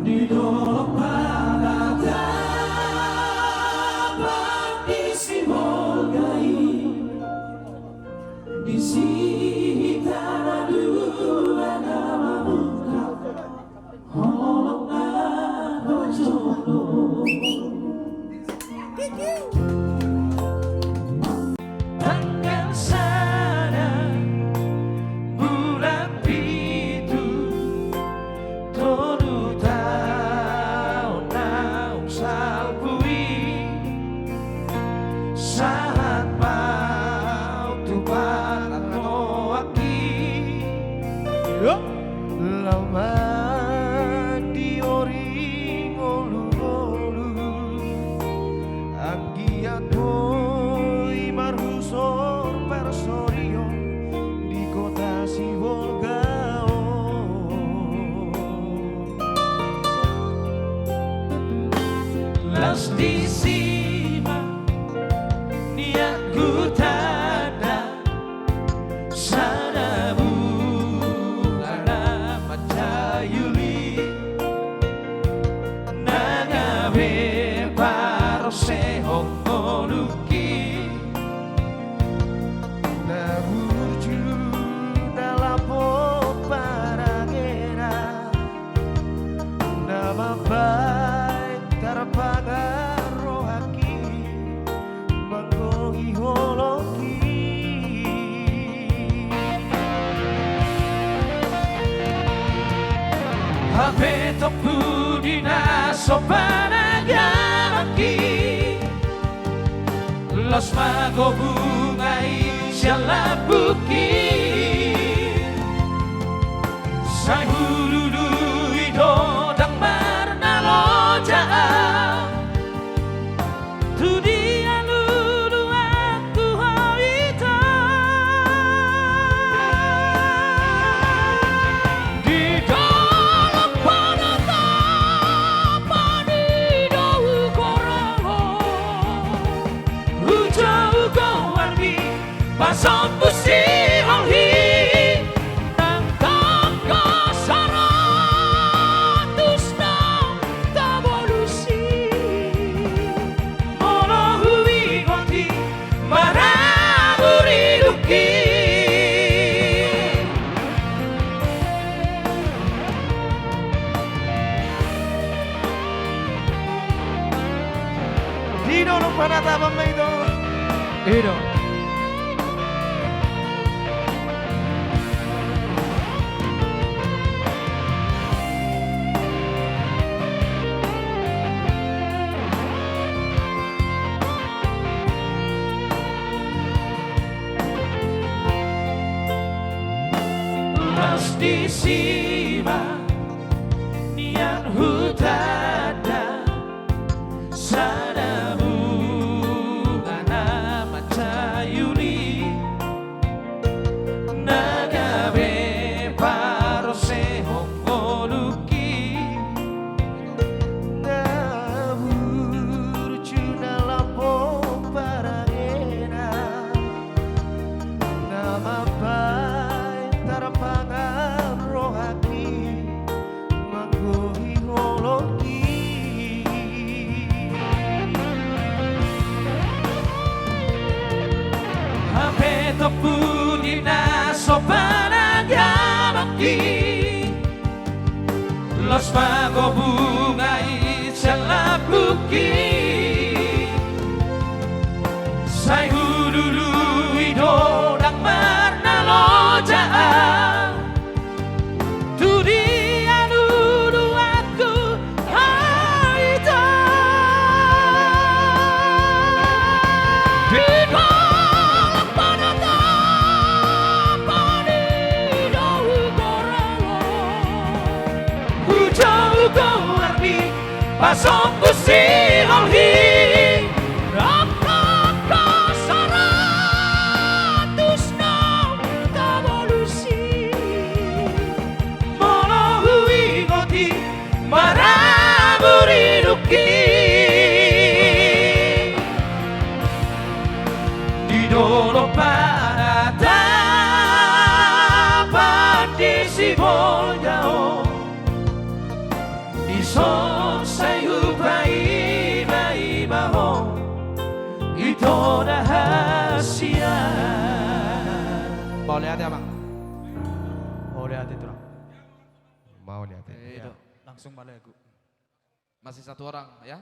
Di dalam panada bandisi molgai di sini tanah dua nama muka holong nama jodoh takkan sana bulan pitu tonu tahu naung salpui saat mau tuban atau aki lama di ori ngolu-ngolu anggiat boy marhusor persorio di kota si Volgao las di sima niatku tanda sana bungana matayuli nagabe parose hongoluki nabuju dalam paragera nama baik terpangarohaki manggohi holoki Habe topu dina sopanagaki Los mago bungai sialabuki Sai hululu idodang marna lojaan Tu dia lulu aku hoita Di dalam panata panido korango Ujau kawarmi pasang pusi holhi Nangkap kasaran tusna tabolusi Molohui goti maraburi duki Di dalam panata pamaido Ido Las di sima nian hutada sana bungana matayuli nagabe parose hongoluki naburcu nalapo paragena nama baik terpangan rohani manggohi holoki Hape topu dina sopanagaki Los mago bungai sialabuki Sai hululu idodang marna lojaan Tu dia lulu aku haita Di dalam panata panido korango Ujau kawarmi pasang pusi holhi Nangkap kasaran tusna tabolusi Molohui goti maraburi duki Di dalam panata Ison sa'yo pa iba-iba ho, ito rahasia. Boleh hati abang? Boleh hati itu. Mau lihat Itu langsung balik aku. Masih satu orang ya.